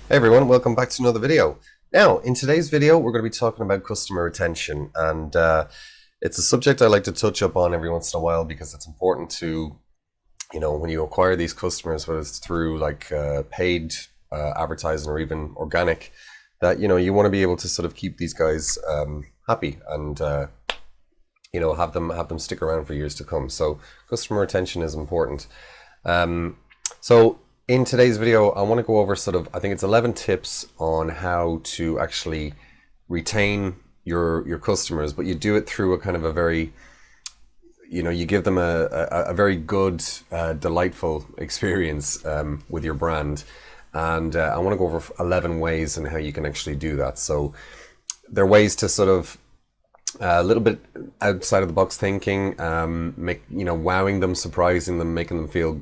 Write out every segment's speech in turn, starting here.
Hey everyone, welcome back to another video. Now, in today's video, we're going to be talking about customer retention, and it's a subject I like to touch up on every once in a while because it's important to, when you acquire these customers, whether it's through like paid advertising or even organic, that you want to be able to sort of keep these guys happy and have them stick around for years to come. So customer retention is important. So in today's video, I want to go over I think it's 11 tips on how to actually retain your customers, but you do it through a kind of a very, you give them a very good, delightful experience with your brand. And I want to go over 11 ways and how you can actually do that. So there are ways to sort of a little bit outside of the box thinking, wowing them, surprising them, making them feel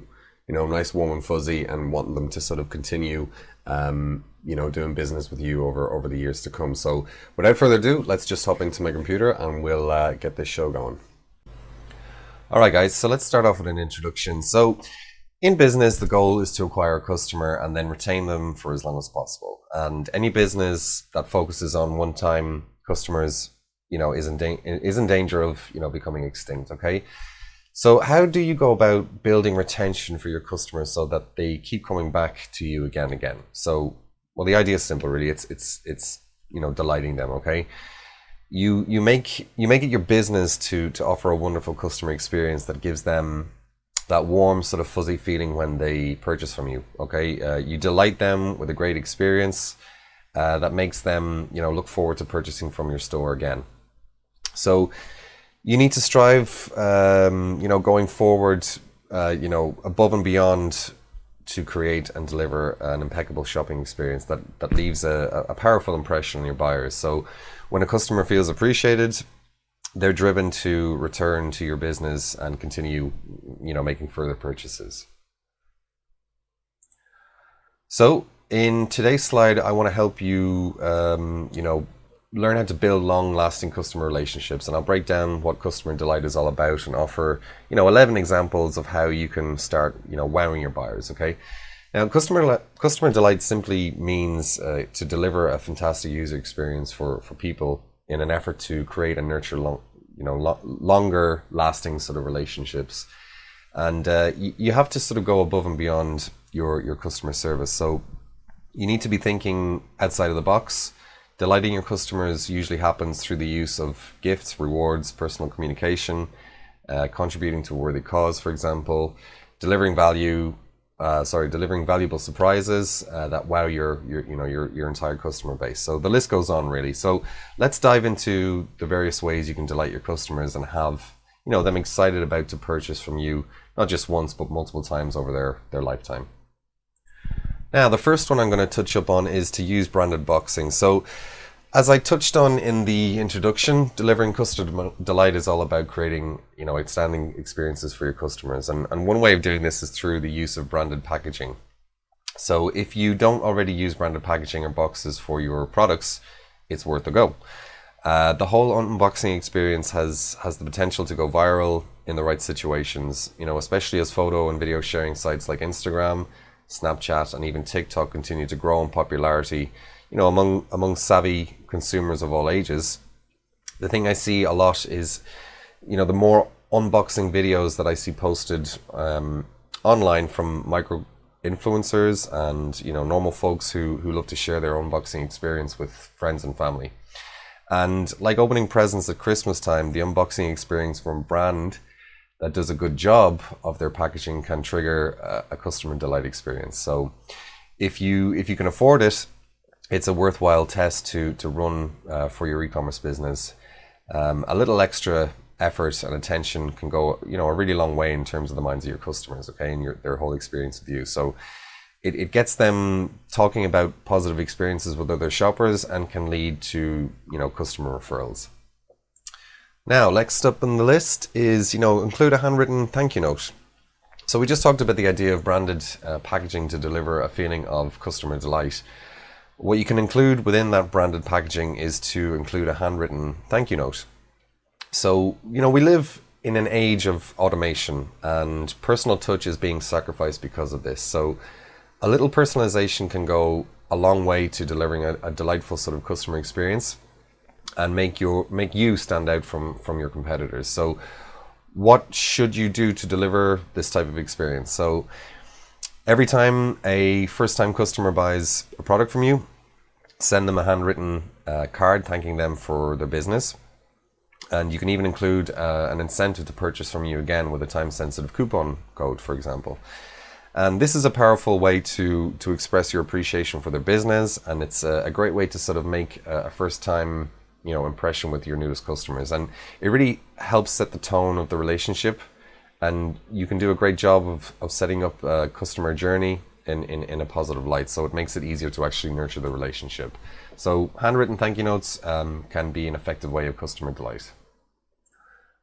nice, warm and fuzzy, and wanting them to sort of continue, doing business with you over the years to come. So without further ado, let's just hop into my computer and we'll get this show going. All right, guys, so let's start off with an introduction. So in business, the goal is to acquire a customer and then retain them for as long as possible. And any business that focuses on one-time customers, is in danger of, becoming extinct, okay? So how do you go about building retention for your customers so that they keep coming back to you again and again? So, well, the idea is simple, really. It's delighting them. Okay, you make it your business to offer a wonderful customer experience that gives them that warm, sort of fuzzy feeling when they purchase from you. Okay, you delight them with a great experience that makes them look forward to purchasing from your store again. So you need to strive, going forward, above and beyond to create and deliver an impeccable shopping experience that leaves a powerful impression on your buyers. So when a customer feels appreciated, they're driven to return to your business and continue, making further purchases. So in today's slide, I want to help you, learn how to build long-lasting customer relationships, and I'll break down what customer delight is all about and offer 11 examples of how you can start wowing your buyers. Okay, now customer delight simply means to deliver a fantastic user experience for people in an effort to create and nurture longer lasting sort of relationships. And you have to sort of go above and beyond your customer service. So you need to be thinking outside of the box. Delighting your customers usually happens through the use of gifts, rewards, personal communication, contributing to a worthy cause, for example, delivering valuable surprises that wow your entire customer base. So the list goes on, really. So let's dive into the various ways you can delight your customers and have them excited about to purchase from you, not just once but multiple times over their lifetime. Now, the first one I'm going to touch up on is to use branded boxing. So, as I touched on in the introduction, delivering customer delight is all about creating, outstanding experiences for your customers. And one way of doing this is through the use of branded packaging. So, if you don't already use branded packaging or boxes for your products, it's worth a go. The whole unboxing experience has the potential to go viral in the right situations, especially as photo and video sharing sites like Instagram, Snapchat, and even TikTok continue to grow in popularity, among savvy consumers of all ages. The thing I see a lot is, the more unboxing videos that I see posted online from micro influencers and normal folks who love to share their unboxing experience with friends and family. And like opening presents at Christmas time, the unboxing experience from a brand that does a good job of their packaging can trigger a customer delight experience. So if you can afford it, it's a worthwhile test to run for your e-commerce business. A little extra effort and attention can go a really long way in terms of the minds of your customers, okay, and their whole experience with you. So it gets them talking about positive experiences with other shoppers and can lead to customer referrals. Now, next up on the list is, include a handwritten thank you note. So we just talked about the idea of branded packaging to deliver a feeling of customer delight. What you can include within that branded packaging is to include a handwritten thank you note. So, we live in an age of automation and personal touch is being sacrificed because of this. So a little personalization can go a long way to delivering a delightful sort of customer experience and make you stand out from your competitors. So what should you do to deliver this type of experience? So every time a first-time customer buys a product from you, send them a handwritten card thanking them for their business. And you can even include an incentive to purchase from you again with a time-sensitive coupon code, for example. And this is a powerful way to express your appreciation for their business, and it's a great way to sort of make a first-time impression with your newest customers. And it really helps set the tone of the relationship, and you can do a great job of setting up a customer journey in a positive light, so it makes it easier to actually nurture the relationship. So handwritten thank you notes can be an effective way of customer delight.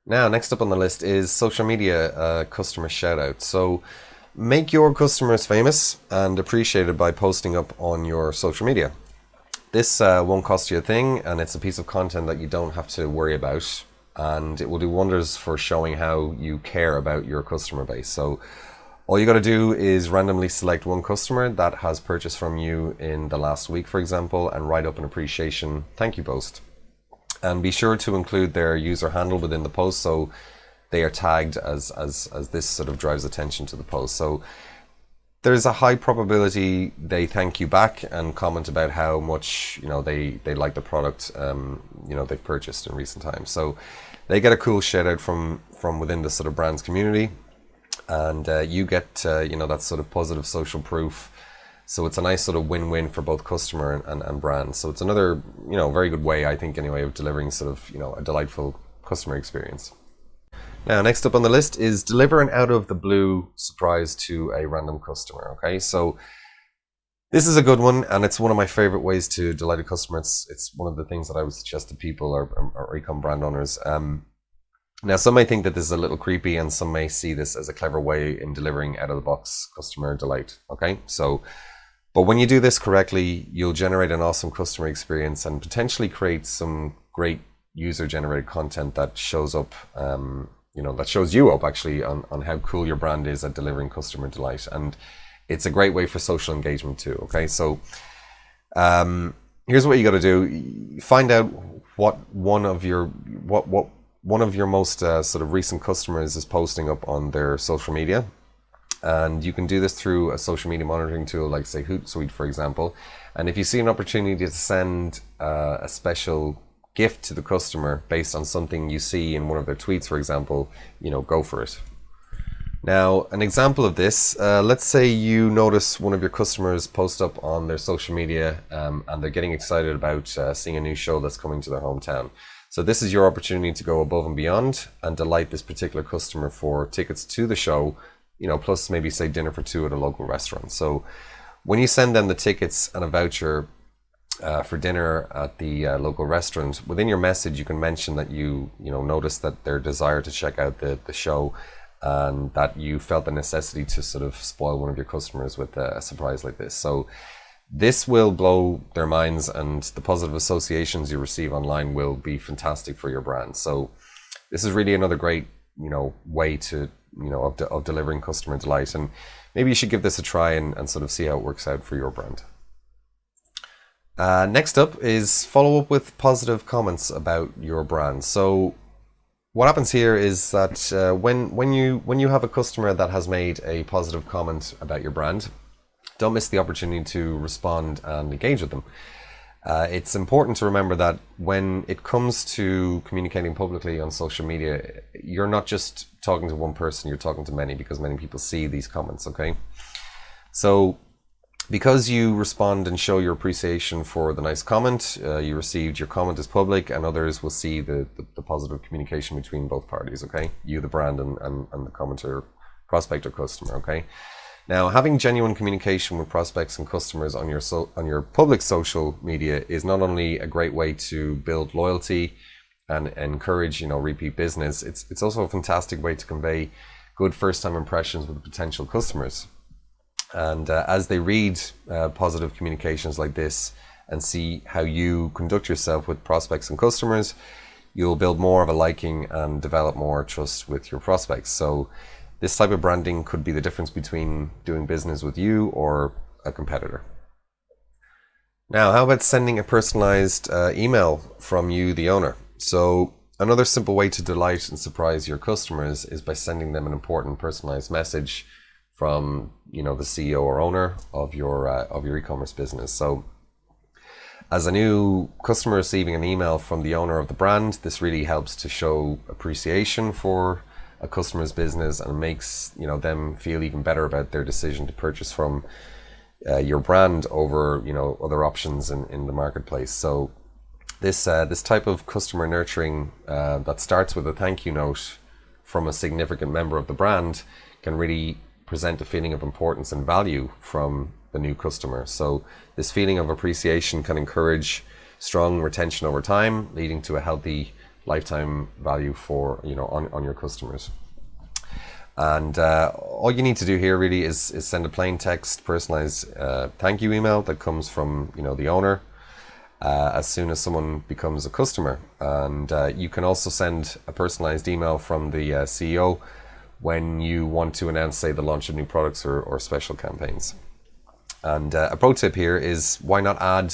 Now, next up on the list is social media customer shout out. So make your customers famous and appreciated by posting up on your social media. This won't cost you a thing, and it's a piece of content that you don't have to worry about, and it will do wonders for showing how you care about your customer base. So all you got to do is randomly select one customer that has purchased from you in the last week, for example, and write up an appreciation thank you post. And be sure to include their user handle within the post, so they are tagged as this sort of drives attention to the post. So there's a high probability they thank you back and comment about how much they like the product they've purchased in recent times. So they get a cool shout out from within the sort of brand's community, and you get that sort of positive social proof. So it's a nice sort of win-win for both customer and brand. So it's another very good way, I think anyway, of delivering sort of a delightful customer experience. Now, next up on the list is deliver an out of the blue surprise to a random customer. Okay, so this is a good one, and it's one of my favorite ways to delight a customer. It's one of the things that I would suggest to people or Ecom brand owners. Now, some may think that this is a little creepy, and some may see this as a clever way in delivering out of the box customer delight. Okay, but when you do this correctly, you'll generate an awesome customer experience and potentially create some great user-generated content that shows up, that shows you up actually on how cool your brand is at delivering customer delight. And it's a great way for social engagement too. Okay, so here's what you got to do: find out what one of your most sort of recent customers is posting up on their social media. And you can do this through a social media monitoring tool like, say, Hootsuite, for example. And if you see an opportunity to send a special gift to the customer based on something you see in one of their tweets, for example, go for it. Now, an example of this, let's say you notice one of your customers post up on their social media and they're getting excited about seeing a new show that's coming to their hometown. So this is your opportunity to go above and beyond and delight this particular customer for tickets to the show, plus maybe say dinner for two at a local restaurant. So when you send them the tickets and a voucher for dinner at the local restaurant, within your message you can mention that you noticed that their desire to check out the show, and that you felt the necessity to sort of spoil one of your customers with a surprise like this. So this will blow their minds, and the positive associations you receive online will be fantastic for your brand. So this is really another great way to of delivering customer delight, and maybe you should give this a try and sort of see how it works out for your brand. Next up is follow up with positive comments about your brand. So what happens here is that when you have a customer that has made a positive comment about your brand, don't miss the opportunity to respond and engage with them. It's important to remember that when it comes to communicating publicly on social media, you're not just talking to one person, you're talking to many, because many people see these comments, okay? So because you respond and show your appreciation for the nice comment you received, your comment is public, and others will see the positive communication between both parties, okay? You, the brand, and the commenter, prospect, or customer, okay? Now, having genuine communication with prospects and customers on your public social media is not only a great way to build loyalty and encourage repeat business, it's also a fantastic way to convey good first-time impressions with potential customers. And as they read positive communications like this and see how you conduct yourself with prospects and customers, you'll build more of a liking and develop more trust with your prospects. So this type of branding could be the difference between doing business with you or a competitor. Now, how about sending a personalized email from you, the owner? So another simple way to delight and surprise your customers is by sending them an important personalized message from, the CEO or owner of your e-commerce business. So as a new customer receiving an email from the owner of the brand, this really helps to show appreciation for a customer's business and makes them feel even better about their decision to purchase from your brand over other options in the marketplace. So this type of customer nurturing that starts with a thank you note from a significant member of the brand can really present a feeling of importance and value from the new customer. So this feeling of appreciation can encourage strong retention over time, leading to a healthy lifetime value for on your customers. And all you need to do here really is send a plain text personalized thank you email that comes from the owner as soon as someone becomes a customer. And you can also send a personalized email from the CEO when you want to announce, say, the launch of new products or special campaigns. And a pro tip here is, why not add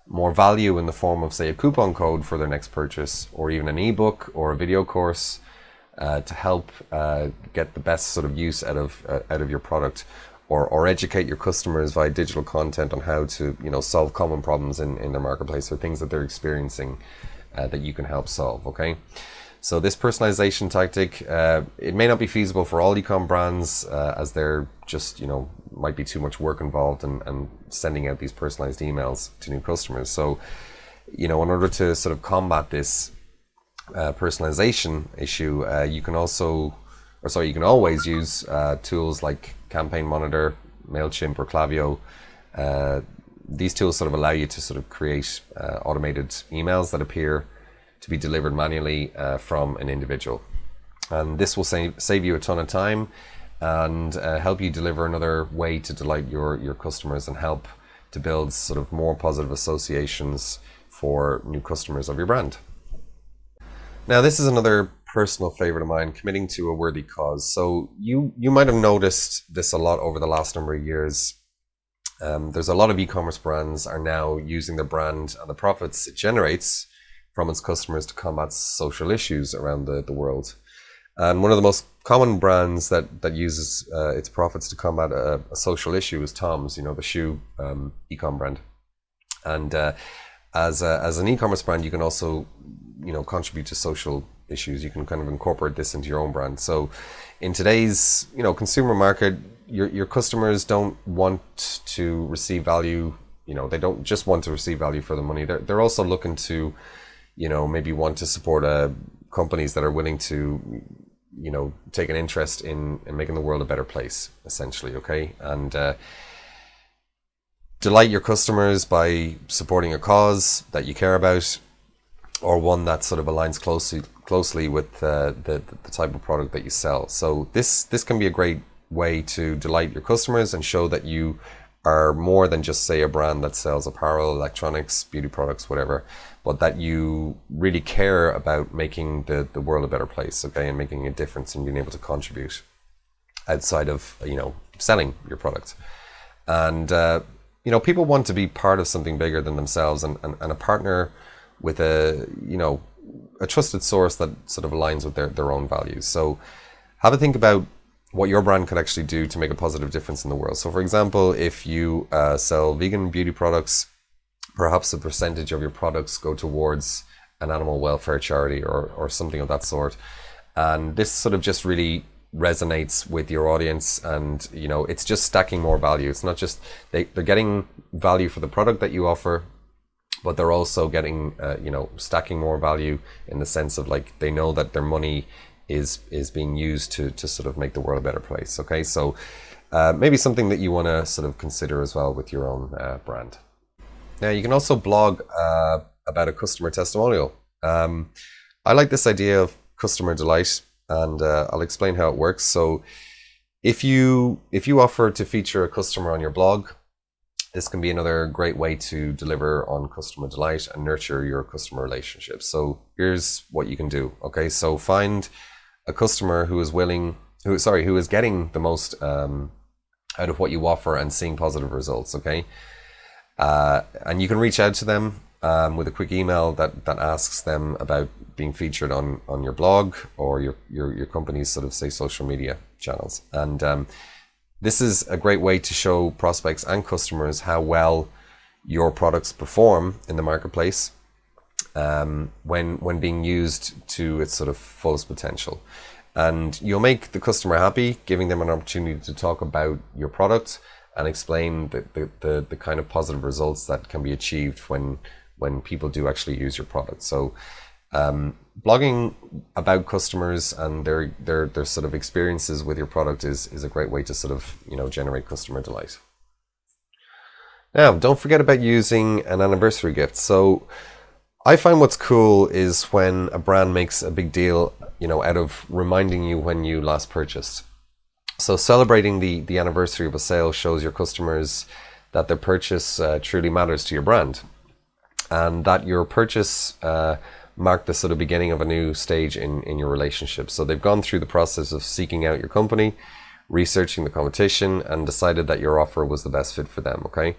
more value in the form of, say, a coupon code for their next purchase, or even an ebook or a video course to help get the best sort of use out of your product, or educate your customers via digital content on how to solve common problems in their marketplace, or things that they're experiencing that you can help solve. Okay. So this personalization tactic, it may not be feasible for all e-com brands as they're just, might be too much work involved and sending out these personalized emails to new customers. So, in order to sort of combat this personalization issue, you can always use tools like Campaign Monitor, MailChimp, or Klaviyo. These tools sort of allow you to sort of create automated emails that appear to be delivered manually from an individual, and this will save you a ton of time and help you deliver another way to delight your customers and help to build sort of more positive associations for new customers of your brand. Now, this is another personal favorite of mine: committing to a worthy cause. So you might have noticed this a lot over the last number of years. There's a lot of e-commerce brands are now using their brand and the profits it generates from its customers to combat social issues around the world. And one of the most common brands that uses its profits to combat a social issue is Tom's, the shoe e-com brand. And as an e-commerce brand, you can also contribute to social issues. You can kind of incorporate this into your own brand. So in today's consumer market, your customers don't want to receive value. They don't just want to receive value for the money. They're also looking to maybe want to support companies that are willing to, take an interest in making the world a better place, essentially. Okay. And delight your customers by supporting a cause that you care about, or one that sort of aligns closely with the type of product that you sell. So this can be a great way to delight your customers and show that you are more than just, say, a brand that sells apparel, electronics, beauty products, whatever, but that you really care about making the world a better place, okay, and making a difference and being able to contribute outside of selling your product. And people want to be part of something bigger than themselves, and a partner with a trusted source that sort of aligns with their own values. So have a think about what your brand could actually do to make a positive difference in the world. So for example, if you sell vegan beauty products, perhaps a percentage of your products go towards an animal welfare charity or something of that sort. And this sort of just really resonates with your audience, and it's just stacking more value. It's not just they're getting value for the product that you offer, but they're also getting stacking more value in the sense of, like, they know that their money is being used to sort of make the world a better place. Okay, so maybe something that you want to sort of consider as well with your own brand. Now, you can also blog about a customer testimonial. I like this idea of customer delight, and I'll explain how it works. So if you offer to feature a customer on your blog, this can be another great way to deliver on customer delight and nurture your customer relationships. So here's what you can do. Okay, so find a customer who is getting the most out of what you offer and seeing positive results. Okay, And you can reach out to them with a quick email that asks them about being featured on your blog or your company's sort of, say, social media channels. And this is a great way to show prospects and customers how well your products perform in the marketplace when being used to its sort of fullest potential. And you'll make the customer happy, giving them an opportunity to talk about your product and explain the kind of positive results that can be achieved when people do actually use your product. So blogging about customers and their sort of experiences with your product is a great way to sort of, generate customer delight. Now, don't forget about using an anniversary gift. So I find what's cool is when a brand makes a big deal, out of reminding you when you last purchased. So celebrating the anniversary of a sale shows your customers that their purchase truly matters to your brand, and that your purchase marked the sort of beginning of a new stage in your relationship. So they've gone through the process of seeking out your company, researching the competition, and decided that your offer was the best fit for them, okay?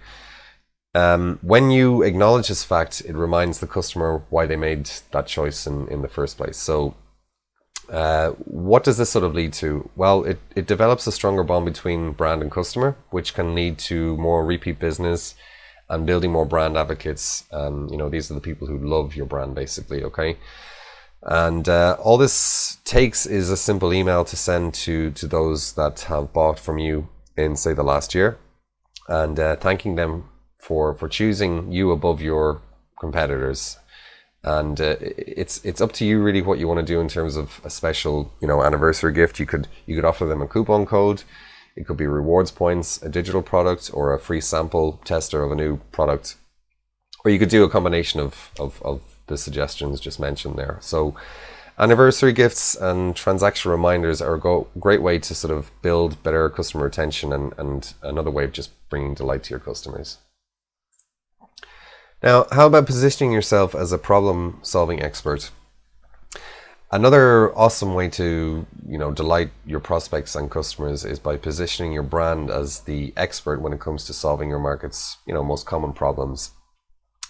When you acknowledge this fact, it reminds the customer why they made that choice in the first place. So what does this sort of lead to? Well, it develops a stronger bond between brand and customer, which can lead to more repeat business and building more brand advocates. These are the people who love your brand, basically, okay? And all this takes is a simple email to send to those that have bought from you in, say, the last year, and thanking them for choosing you above your competitors. And it's up to you really what you want to do in terms of a special anniversary gift. You could offer them a coupon code. It could be rewards points, a digital product, or a free sample tester of a new product, or you could do a combination of the suggestions just mentioned there. So anniversary gifts and transaction reminders are a great way to sort of build better customer retention and another way of just bringing delight to your customers. Now, how about positioning yourself as a problem-solving expert? Another awesome way to, delight your prospects and customers is by positioning your brand as the expert when it comes to solving your market's, most common problems.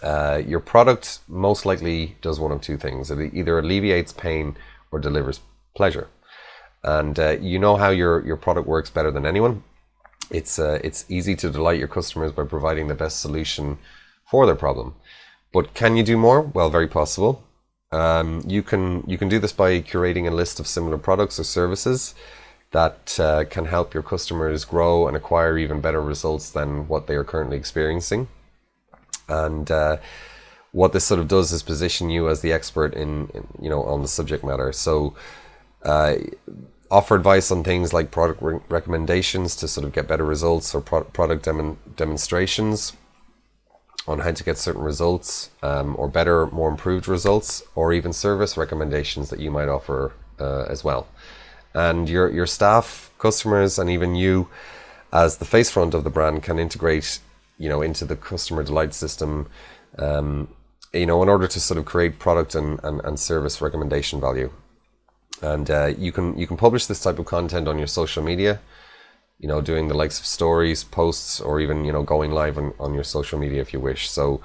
Your product most likely does one of two things. It either alleviates pain or delivers pleasure. And how your product works better than anyone. It's easy to delight your customers by providing the best solution for their problem. But can you do more? Well, very possible. You can do this by curating a list of similar products or services that can help your customers grow and acquire even better results than what they are currently experiencing. And what this sort of does is position you as the expert in on the subject matter. So offer advice on things like product recommendations to sort of get better results, or product demonstrations on how to get certain results, or better, more improved results, or even service recommendations that you might offer as well. And your staff, customers, and even you as the face front of the brand can integrate into the customer delight system in order to sort of create product and service recommendation value. And you can publish this type of content on your social media, doing the likes of stories, posts, or even going live on your social media if you wish. So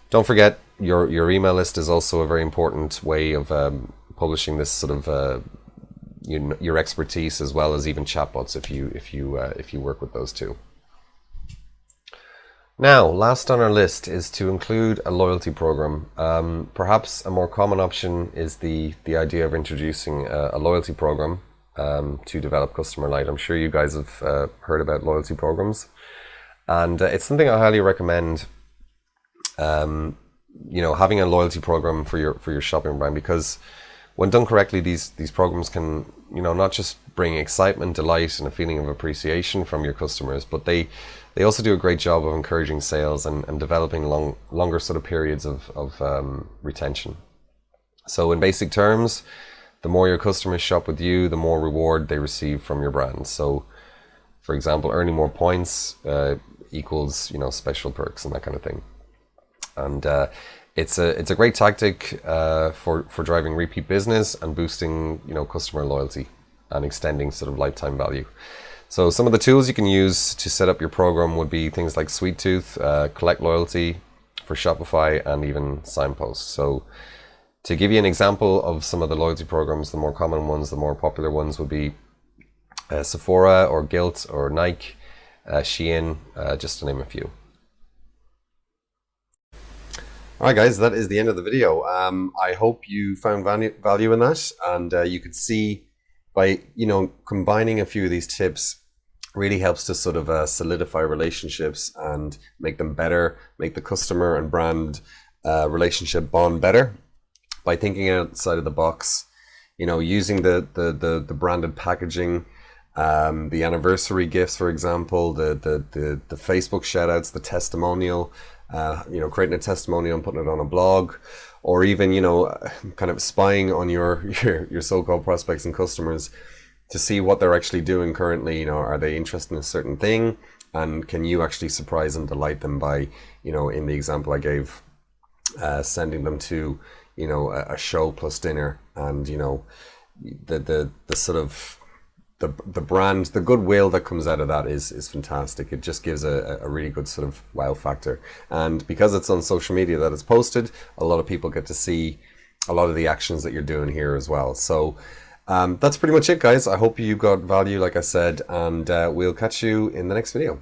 don't forget, your email list is also a very important way of publishing this sort of your expertise, as well as even chatbots if you work with those too. Now, last on our list is to include a loyalty program. Perhaps a more common option is the idea of introducing a loyalty program to develop customer delight. I'm sure you guys have heard about loyalty programs, and it's something I highly recommend. Having a loyalty program for your shopping brand, because when done correctly, these programs can not just bring excitement, delight, and a feeling of appreciation from your customers, but they also do a great job of encouraging sales and developing longer sort of periods of retention. So in basic terms, the more your customers shop with you, the more reward they receive from your brand. So, for example, earning more points equals special perks and that kind of thing. And it's a great tactic for driving repeat business and boosting customer loyalty and extending sort of lifetime value. So some of the tools you can use to set up your program would be things like Sweet Tooth, Collect Loyalty for Shopify, and even Signpost. So to give you an example of some of the loyalty programs, the more common ones, the more popular ones would be Sephora or Gilt or Nike, Shein, just to name a few. All right, guys, that is the end of the video. I hope you found value in that, and you could see by combining a few of these tips really helps to sort of solidify relationships and make them better, make the customer and brand relationship bond better by thinking outside of the box. Using the branded packaging, the anniversary gifts, for example, the Facebook shoutouts, the testimonial. Creating a testimonial and putting it on a blog, or even kind of spying on your so-called prospects and customers to see what they're actually doing currently. Are they interested in a certain thing, and can you actually surprise and delight them by in the example I gave, sending them to a show plus dinner, and the sort of the brand, the goodwill that comes out of that is fantastic. It just gives a really good sort of wow factor. And because it's on social media that it's posted, a lot of people get to see a lot of the actions that you're doing here as well. So that's pretty much it, guys. I hope you got value, like I said, and we'll catch you in the next video.